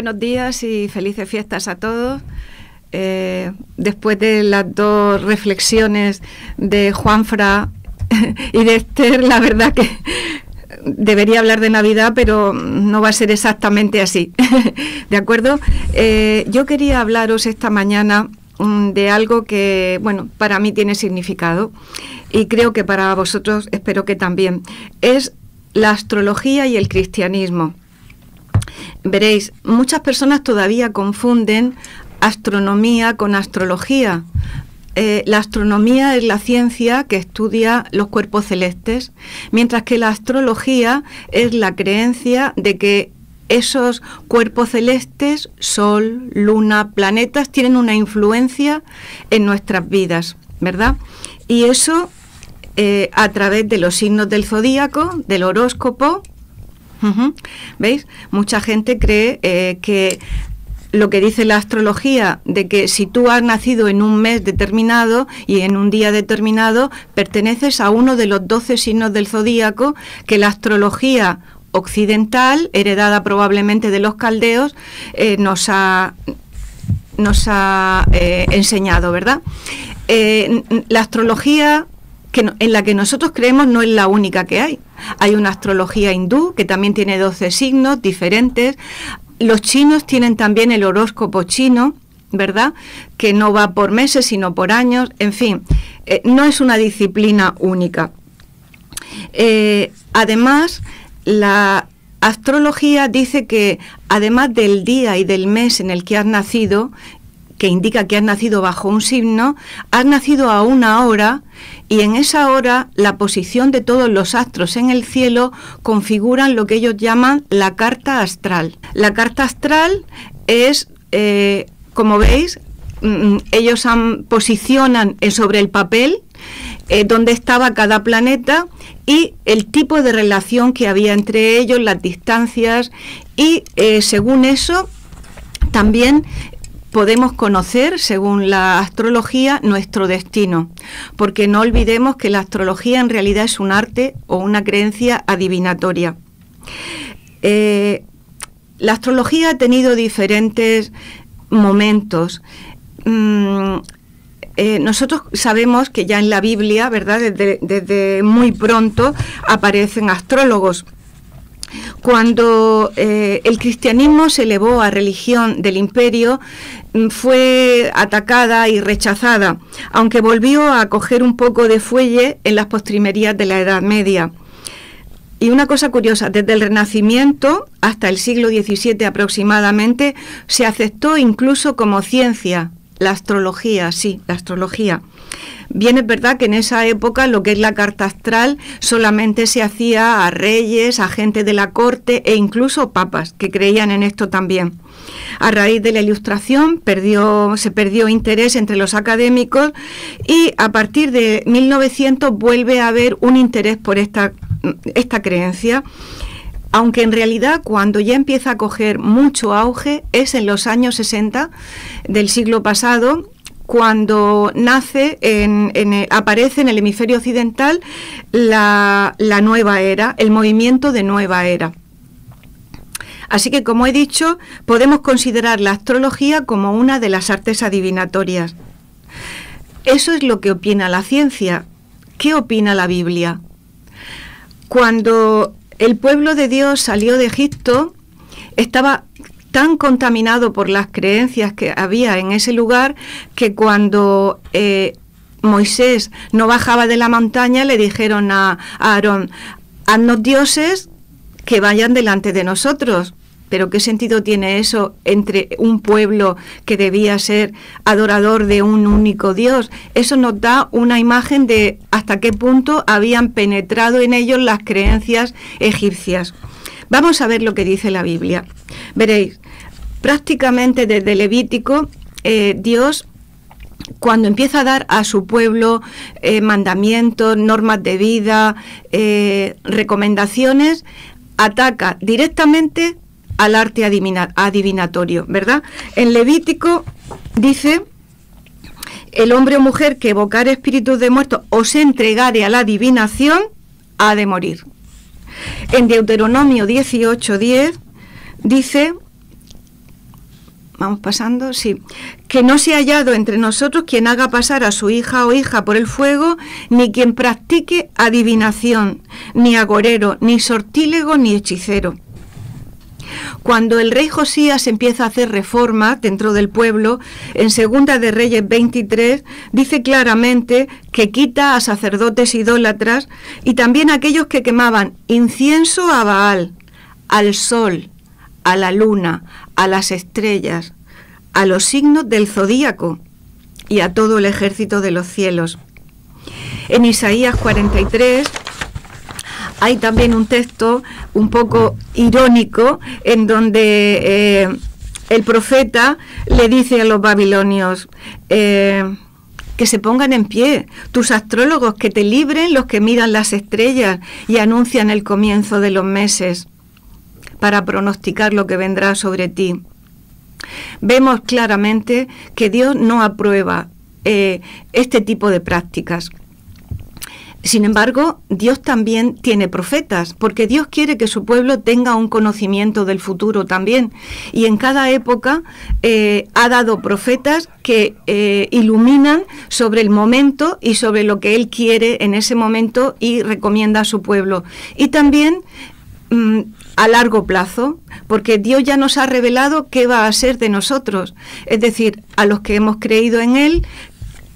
Buenos días y felices fiestas a todos. Después de las dos reflexiones de Juanfra y de Esther, la verdad que debería hablar de Navidad, pero no va a ser exactamente así. ¿De acuerdo? Yo quería hablaros esta mañana de algo que, bueno, para mí tiene significado y creo que para vosotros espero que también. Es la astrología y el cristianismo. Veréis, muchas personas todavía confunden astronomía con astrología. La astronomía es la ciencia que estudia los cuerpos celestes, mientras que la astrología es la creencia de que esos cuerpos celestes, Sol, Luna, planetas, tienen una influencia en nuestras vidas, ¿verdad? Y eso a través de los signos del zodíaco, del horóscopo. ¿Veis? Mucha gente cree que lo que dice la astrología, de que si tú has nacido en un mes determinado y en un día determinado, perteneces a uno de los 12 signos del zodíaco que la astrología occidental, heredada probablemente de los caldeos, nos ha enseñado, ¿verdad? La astrología en la que nosotros creemos no es la única que hay. Hay una astrología hindú que también tiene 12 signos diferentes. Los chinos tienen también el horóscopo chino, ¿verdad? Que no va por meses, sino por años. En fin, no es una disciplina única. Además, la astrología dice que además del día y del mes en el que has nacido, que indica que has nacido bajo un signo, has nacido a una hora y en esa hora la posición de todos los astros en el cielo configuran lo que ellos llaman la carta astral. La carta astral es, como veis, ellos posicionan sobre el papel dónde estaba cada planeta y el tipo de relación que había entre ellos, las distancias y según eso también podemos conocer, según la astrología, nuestro destino, porque no olvidemos que la astrología en realidad es un arte o una creencia adivinatoria. La astrología ha tenido diferentes momentos. Nosotros sabemos que ya en la Biblia, ¿verdad?, desde muy pronto aparecen astrólogos. Cuando el cristianismo se elevó a religión del imperio, fue atacada y rechazada, aunque volvió a coger un poco de fuelle en las postrimerías de la Edad Media. Y una cosa curiosa, desde el Renacimiento hasta el siglo XVII aproximadamente, se aceptó incluso como ciencia la astrología, sí, la astrología. Bien, es verdad que en esa época lo que es la carta astral solamente se hacía a reyes, a gente de la corte e incluso papas que creían en esto también. A raíz de la Ilustración se perdió interés entre los académicos y a partir de 1900 vuelve a haber un interés por esta creencia, aunque en realidad cuando ya empieza a coger mucho auge es en los años 60 del siglo pasado, cuando nace, aparece en el hemisferio occidental la nueva era, el movimiento de nueva era. Así que, como he dicho, podemos considerar la astrología como una de las artes adivinatorias. Eso es lo que opina la ciencia. ¿Qué opina la Biblia? Cuando el pueblo de Dios salió de Egipto, estaba tan contaminado por las creencias que había en ese lugar que cuando Moisés no bajaba de la montaña le dijeron a Aarón: haznos dioses que vayan delante de nosotros. Pero ¿qué sentido tiene eso entre un pueblo que debía ser adorador de un único Dios? Eso nos da una imagen de hasta qué punto habían penetrado en ellos las creencias egipcias. Vamos a ver lo que dice la Biblia. Veréis, prácticamente desde Levítico, Dios, cuando empieza a dar a su pueblo mandamientos, normas de vida, recomendaciones, ataca directamente al arte adivinatorio, ¿verdad? En Levítico dice: el hombre o mujer que evocare espíritus de muertos o se entregare a la adivinación ha de morir. En Deuteronomio 18:10 dice Vamos pasando, sí. Que no se ha hallado entre nosotros quien haga pasar a su hija o hija por el fuego, ni quien practique adivinación, ni agorero, ni sortílego, ni hechicero. Cuando el rey Josías empieza a hacer reformas dentro del pueblo, en Segunda de Reyes 23, dice claramente que quita a sacerdotes idólatras y también a aquellos que quemaban incienso a Baal, al sol, a la luna, a las estrellas, a los signos del zodíaco y a todo el ejército de los cielos. En Isaías 43 hay también un texto un poco irónico en donde el profeta le dice a los babilonios que se pongan en pie, tus astrólogos, que te libren los que miran las estrellas y anuncian el comienzo de los meses, para pronosticar lo que vendrá sobre ti. Vemos claramente que Dios no aprueba este tipo de prácticas. Sin embargo, Dios también tiene profetas, porque Dios quiere que su pueblo tenga un conocimiento del futuro también. Y en cada época ha dado profetas que iluminan sobre el momento y sobre lo que Él quiere en ese momento y recomienda a su pueblo. Y también a largo plazo, porque Dios ya nos ha revelado qué va a ser de nosotros, es decir, a los que hemos creído en Él,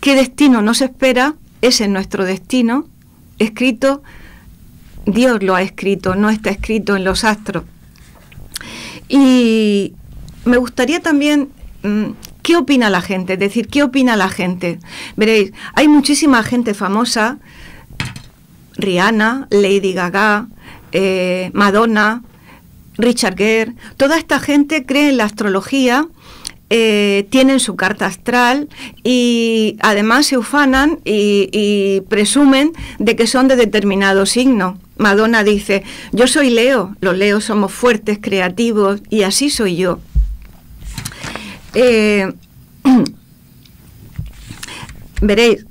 qué destino nos espera. Ese es nuestro destino, escrito, Dios lo ha escrito, no está escrito en los astros. Y me gustaría también, ¿qué opina la gente? Es decir, ¿qué opina la gente? Veréis, hay muchísima gente famosa, Rihanna, Lady Gaga, Madonna, Richard Gere, toda esta gente cree en la astrología, tienen su carta astral y además se ufanan y presumen de que son de determinado signo. Madonna dice, yo soy Leo, los Leos somos fuertes, creativos y así soy yo. Veréis,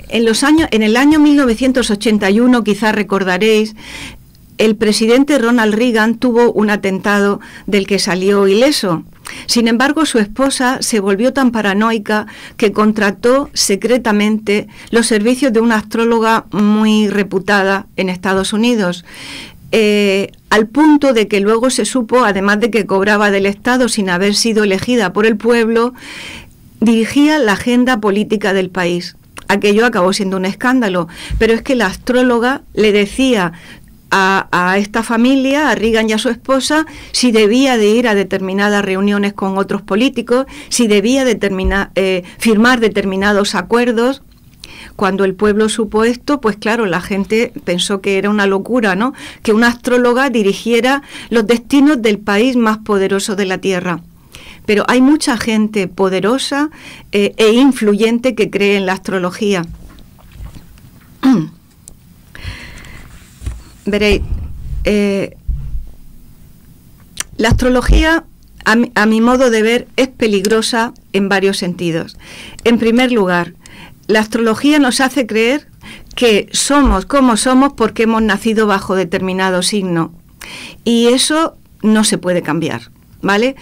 en el año 1981, quizás recordaréis, el presidente Ronald Reagan tuvo un atentado del que salió ileso. Sin embargo, su esposa se volvió tan paranoica que contrató secretamente los servicios de una astróloga muy reputada en Estados Unidos, al punto de que luego se supo, además de que cobraba del Estado sin haber sido elegida por el pueblo, dirigía la agenda política del país. Aquello acabó siendo un escándalo, pero es que la astróloga le decía a esta familia, a Reagan y a su esposa, si debía de ir a determinadas reuniones con otros políticos, si debía firmar determinados acuerdos. Cuando el pueblo supo esto, pues claro, la gente pensó que era una locura, ¿no?, que una astróloga dirigiera los destinos del país más poderoso de la Tierra. Pero hay mucha gente poderosa e influyente que cree en la astrología. Veréis, la astrología, a mi modo de ver, es peligrosa en varios sentidos. En primer lugar, la astrología nos hace creer que somos como somos porque hemos nacido bajo determinado signo. Y eso no se puede cambiar, ¿vale?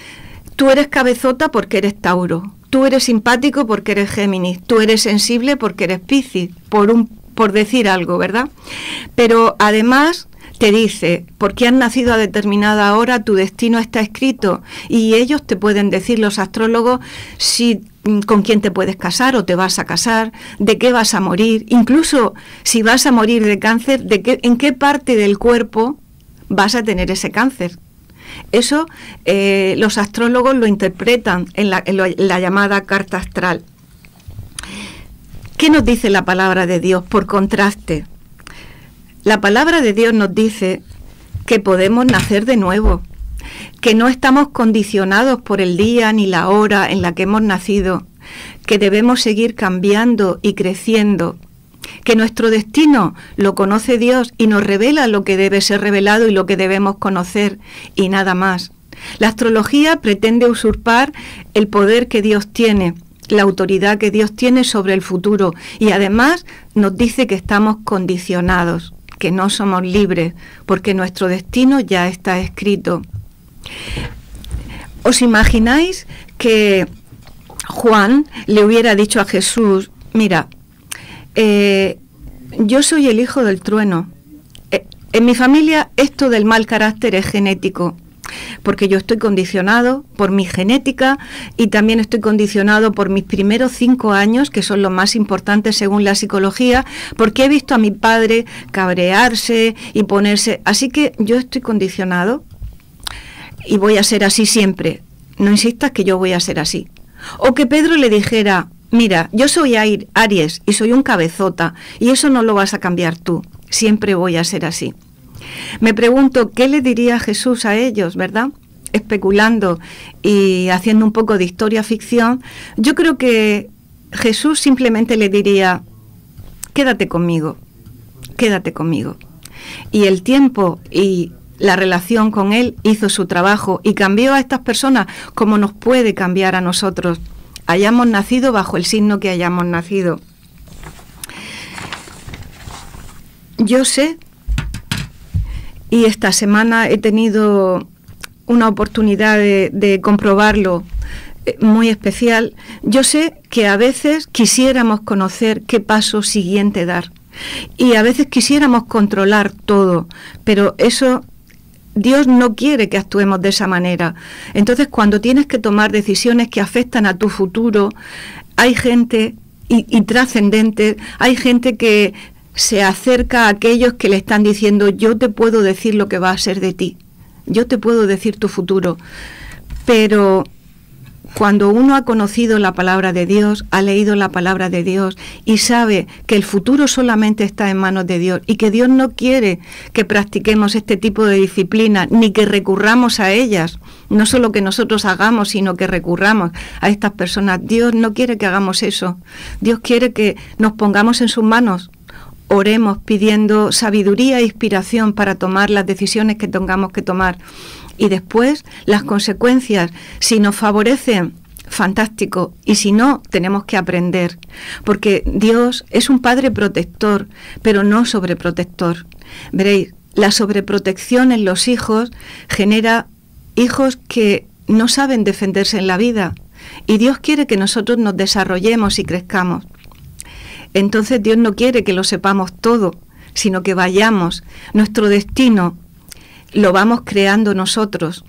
Tú eres cabezota porque eres Tauro, tú eres simpático porque eres Géminis, tú eres sensible porque eres Piscis, por decir algo, ¿verdad? Pero además te dice, porque has nacido a determinada hora, tu destino está escrito, y ellos te pueden decir, los astrólogos, con quién te puedes casar o te vas a casar, de qué vas a morir, incluso si vas a morir de cáncer, en qué parte del cuerpo vas a tener ese cáncer. Eso los astrólogos lo interpretan en la llamada carta astral. ¿Qué nos dice la palabra de Dios? Por contraste, la palabra de Dios nos dice que podemos nacer de nuevo, que no estamos condicionados por el día ni la hora en la que hemos nacido, que debemos seguir cambiando y creciendo, que nuestro destino lo conoce Dios y nos revela lo que debe ser revelado y lo que debemos conocer, y nada más. La astrología pretende usurpar el poder que Dios tiene, la autoridad que Dios tiene sobre el futuro, y además nos dice que estamos condicionados, que no somos libres, porque nuestro destino ya está escrito. ¿Os imagináis que Juan le hubiera dicho a Jesús, mira, yo soy el hijo del trueno. En mi familia esto del mal carácter es genético, porque yo estoy condicionado por mi genética y también estoy condicionado por mis primeros 5 años, que son los más importantes según la psicología, porque he visto a mi padre cabrearse y ponerse... Así que yo estoy condicionado y voy a ser así siempre. No insistas que yo voy a ser así. O que Pedro le dijera, mira, yo soy Aries y soy un cabezota y eso no lo vas a cambiar tú. Siempre voy a ser así. Me pregunto, ¿qué le diría Jesús a ellos, verdad? Especulando y haciendo un poco de historia-ficción, yo creo que Jesús simplemente le diría, quédate conmigo, quédate conmigo. Y el tiempo y la relación con Él hizo su trabajo y cambió a estas personas como nos puede cambiar a nosotros, hayamos nacido bajo el signo que hayamos nacido. Yo sé, y esta semana he tenido una oportunidad de comprobarlo muy especial, yo sé que a veces quisiéramos conocer qué paso siguiente dar y a veces quisiéramos controlar todo, pero eso Dios no quiere que actuemos de esa manera. Entonces, cuando tienes que tomar decisiones que afectan a tu futuro, hay gente y trascendente, hay gente que se acerca a aquellos que le están diciendo, yo te puedo decir lo que va a ser de ti, yo te puedo decir tu futuro. Pero cuando uno ha conocido la palabra de Dios, ha leído la palabra de Dios y sabe que el futuro solamente está en manos de Dios y que Dios no quiere que practiquemos este tipo de disciplinas ni que recurramos a ellas, no solo que nosotros hagamos, sino que recurramos a estas personas. Dios no quiere que hagamos eso. Dios quiere que nos pongamos en sus manos. Oremos pidiendo sabiduría e inspiración para tomar las decisiones que tengamos que tomar. Y después las consecuencias, si nos favorecen, fantástico, y si no, tenemos que aprender, porque Dios es un Padre protector, pero no sobreprotector. Veréis, la sobreprotección en los hijos genera hijos que no saben defenderse en la vida, y Dios quiere que nosotros nos desarrollemos y crezcamos. Entonces Dios no quiere que lo sepamos todo, sino que vayamos, nuestro destino lo vamos creando nosotros.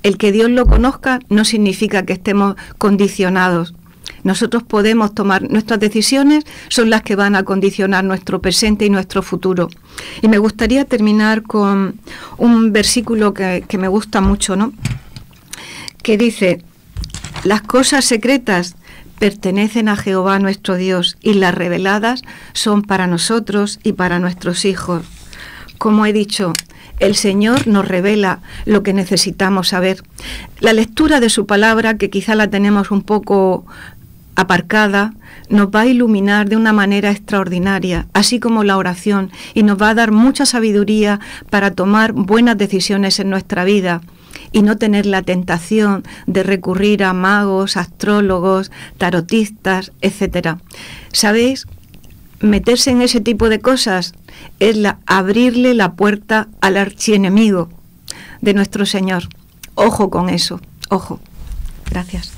El que Dios lo conozca no significa que estemos condicionados. Nosotros podemos tomar, nuestras decisiones son las que van a condicionar nuestro presente y nuestro futuro. Y me gustaría terminar con un versículo que me gusta mucho, ¿no? Que dice, las cosas secretas pertenecen a Jehová nuestro Dios y las reveladas son para nosotros y para nuestros hijos. Como he dicho, el Señor nos revela lo que necesitamos saber. La lectura de su palabra, que quizá la tenemos un poco aparcada, nos va a iluminar de una manera extraordinaria, así como la oración, y nos va a dar mucha sabiduría para tomar buenas decisiones en nuestra vida y no tener la tentación de recurrir a magos, astrólogos, tarotistas, etcétera. ¿Sabéis? Meterse en ese tipo de cosas es abrirle la puerta al archienemigo de nuestro Señor. Ojo con eso, ojo. Gracias.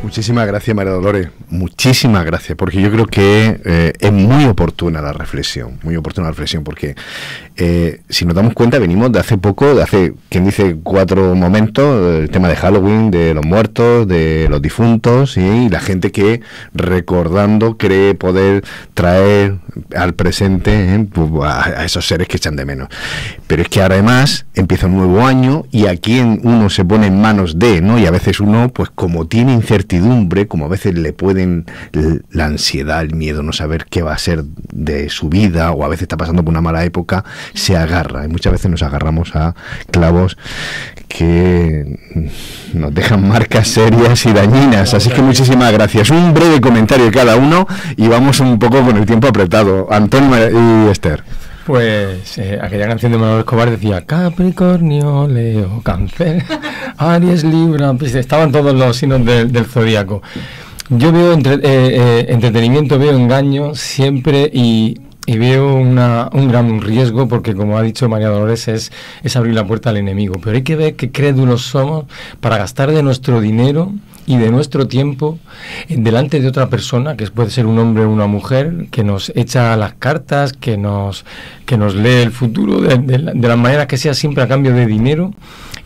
Muchísimas gracias, María Dolores, muchísimas gracias, porque yo creo que es muy oportuna la reflexión, porque si nos damos cuenta venimos de hace poco, quien dice 4 momentos, el tema de Halloween, de los muertos, de los difuntos, y la gente que recordando cree poder traer al presente a esos seres que echan de menos. Pero es que ahora además empieza un nuevo año y aquí uno se pone en manos de, ¿no? Y a veces uno, pues como tiene incertidumbre, como a veces le pueden la ansiedad, el miedo, no saber qué va a ser de su vida, o a veces está pasando por una mala época, se agarra. Y muchas veces nos agarramos a clavos que nos dejan marcas serias y dañinas. Así que muchísimas gracias. Un breve comentario de cada uno y vamos un poco con el tiempo apretado. Antonio y Esther. Pues aquella canción de Manolo Escobar decía Capricornio, Leo, Cáncer, Aries, Libra, pues estaban todos los signos del zodíaco. Yo veo entretenimiento, veo engaño siempre y veo un gran riesgo, porque como ha dicho María Dolores es abrir la puerta al enemigo, pero hay que ver qué crédulos somos para gastar de nuestro dinero y de nuestro tiempo delante de otra persona, que puede ser un hombre o una mujer, que nos echa las cartas, que nos lee el futuro de la manera que sea, siempre a cambio de dinero,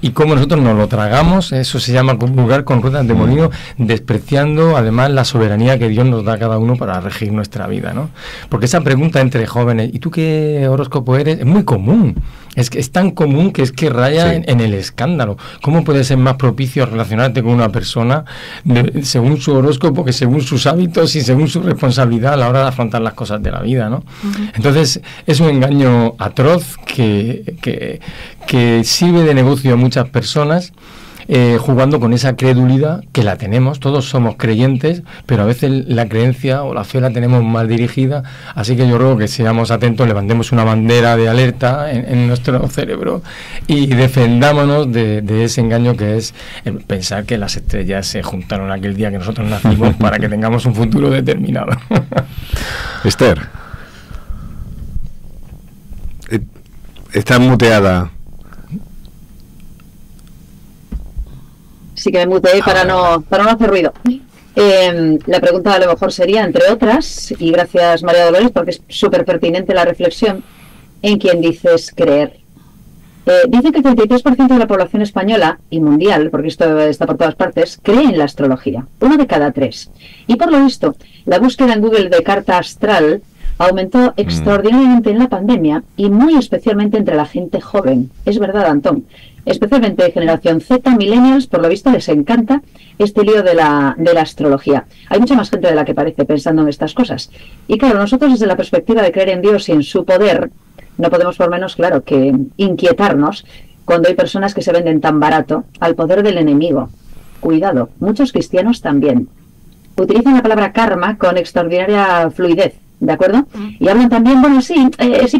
y cómo nosotros nos lo tragamos. Eso se llama comulgar con ruedas de molino, despreciando además la soberanía que Dios nos da a cada uno para regir nuestra vida, ¿no? Porque esa pregunta entre jóvenes, ¿y tú qué horóscopo eres?, es muy común. Es que es tan común que raya en el escándalo. ¿Cómo puede ser más propicio relacionarte con una persona según su horóscopo que según sus hábitos y según su responsabilidad a la hora de afrontar las cosas de la vida, ¿no? Entonces es un engaño atroz que sirve de negocio a muchas personas, jugando con esa credulidad que la tenemos. Todos somos creyentes, pero a veces la creencia o la fe la tenemos mal dirigida. Así que yo ruego que seamos atentos, levantemos una bandera de alerta en nuestro cerebro y defendámonos de ese engaño que es pensar que las estrellas se juntaron aquel día que nosotros nacimos para que tengamos un futuro determinado. Esther, estás muteada. Sí que me muteé para no hacer ruido. La pregunta a lo mejor sería, entre otras, y gracias María Dolores porque es súper pertinente la reflexión, ¿en quién dices creer? Dicen que el 33% de la población española y mundial, porque esto está por todas partes, cree en la astrología, 1 de cada 3. Y por lo visto, la búsqueda en Google de carta astral aumentó extraordinariamente en la pandemia y muy especialmente entre la gente joven. Es verdad, Antón. Especialmente de generación Z, millennials, por lo visto les encanta este lío de la astrología. Hay mucha más gente de la que parece pensando en estas cosas. Y claro, nosotros desde la perspectiva de creer en Dios y en su poder, no podemos por menos, claro, que inquietarnos cuando hay personas que se venden tan barato al poder del enemigo. Cuidado, muchos cristianos también utilizan la palabra karma con extraordinaria fluidez, ¿de acuerdo? Y hablan también, bueno, sí,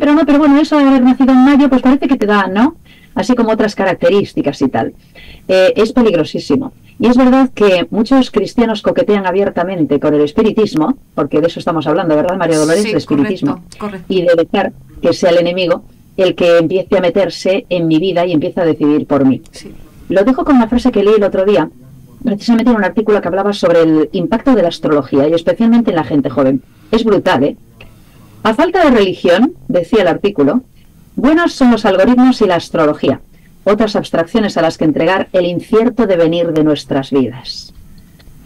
pero no, pero bueno, eso de haber nacido en mayo, pues parece que te da, ¿no? Así como otras características y tal. Es peligrosísimo. Y es verdad que muchos cristianos coquetean abiertamente con el espiritismo, porque de eso estamos hablando, ¿verdad, María Dolores? Sí, de espiritismo. Correcto. Y de dejar que sea el enemigo el que empiece a meterse en mi vida y empiece a decidir por mí. Sí. Lo dejo con una frase que leí el otro día, precisamente en un artículo que hablaba sobre el impacto de la astrología y especialmente en la gente joven. Es brutal, ¿eh? A falta de religión, decía el artículo, buenos son los algoritmos y la astrología, otras abstracciones a las que entregar el incierto devenir de nuestras vidas.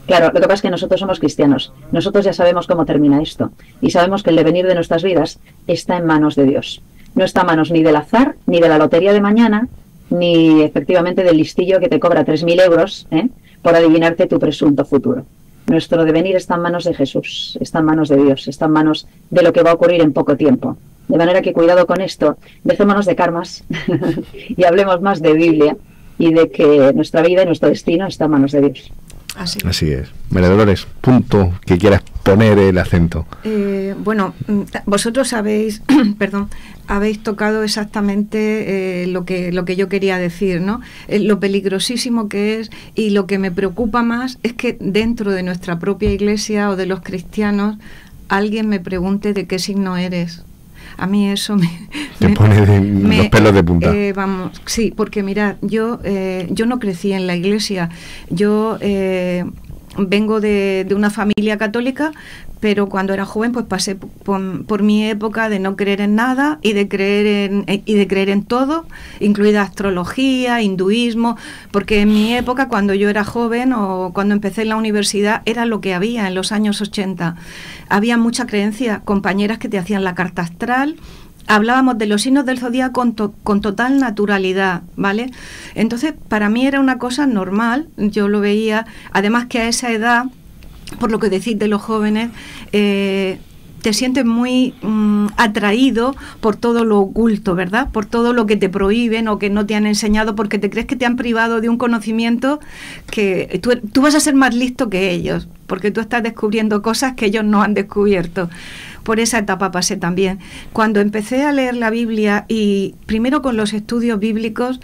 Claro, lo que pasa es que nosotros somos cristianos, nosotros ya sabemos cómo termina esto, y sabemos que el devenir de nuestras vidas está en manos de Dios. No está en manos ni del azar, ni de la lotería de mañana, ni efectivamente del listillo que te cobra 3.000 euros por adivinarte tu presunto futuro. Nuestro devenir está en manos de Jesús, está en manos de Dios, está en manos de lo que va a ocurrir en poco tiempo. De manera que cuidado con esto, dejémonos de karmas y hablemos más de Biblia y de que nuestra vida y nuestro destino está en manos de Dios. Así es. María Dolores, punto que quieras poner el acento. Bueno, vosotros habéis habéis tocado exactamente lo que yo quería decir, ¿no? Lo peligrosísimo que es, y lo que me preocupa más es que dentro de nuestra propia iglesia o de los cristianos alguien me pregunte de qué signo eres. A mí eso te pone los pelos de punta. Vamos, sí, porque mirad, yo no crecí en la iglesia. Yo vengo de una familia católica, pero cuando era joven pues pasé por mi época de no creer en nada y de creer en todo, incluida astrología, hinduismo, porque en mi época, cuando yo era joven o cuando empecé en la universidad, era lo que había en los años 80. Había mucha creencia, compañeras que te hacían la carta astral, hablábamos de los signos del zodíaco con total naturalidad, ¿vale? Entonces, para mí era una cosa normal, yo lo veía, además que a esa edad, por lo que decís de los jóvenes, te sientes muy atraído por todo lo oculto, ¿verdad? Por todo lo que te prohíben o que no te han enseñado, porque te crees que te han privado de un conocimiento que tú vas a ser más listo que ellos, porque tú estás descubriendo cosas que ellos no han descubierto. Por esa etapa pasé también. Cuando empecé a leer la Biblia, y primero con los estudios bíblicos,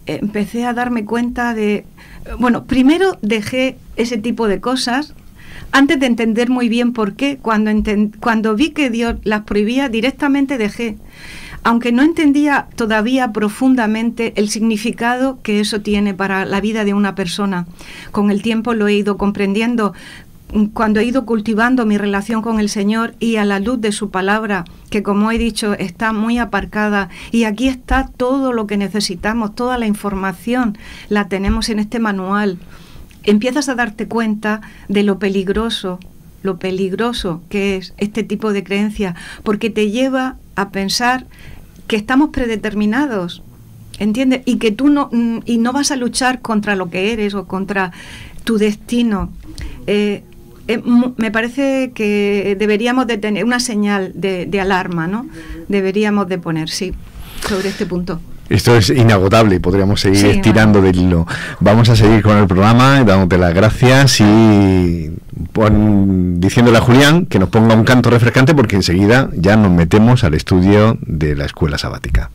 empecé a darme cuenta de... Bueno, primero dejé ese tipo de cosas, antes de entender muy bien por qué. Cuando vi que Dios las prohibía, directamente dejé. Aunque no entendía todavía profundamente el significado que eso tiene para la vida de una persona. Con el tiempo lo he ido comprendiendo. Cuando he ido cultivando mi relación con el Señor y a la luz de su palabra, que como he dicho está muy aparcada, y aquí está todo lo que necesitamos, toda la información la tenemos en este manual, empiezas a darte cuenta de lo peligroso que es este tipo de creencia, porque te lleva a pensar que estamos predeterminados, ¿entiendes? Y que tú no vas a luchar contra lo que eres o contra tu destino. Me parece que deberíamos de tener una señal de alarma, ¿no? Deberíamos de poner, sí, sobre este punto. Esto es inagotable, podríamos seguir estirando del hilo. Vamos a seguir con el programa, dándote las gracias y diciéndole a Julián que nos ponga un canto refrescante, porque enseguida ya nos metemos al estudio de la escuela sabática.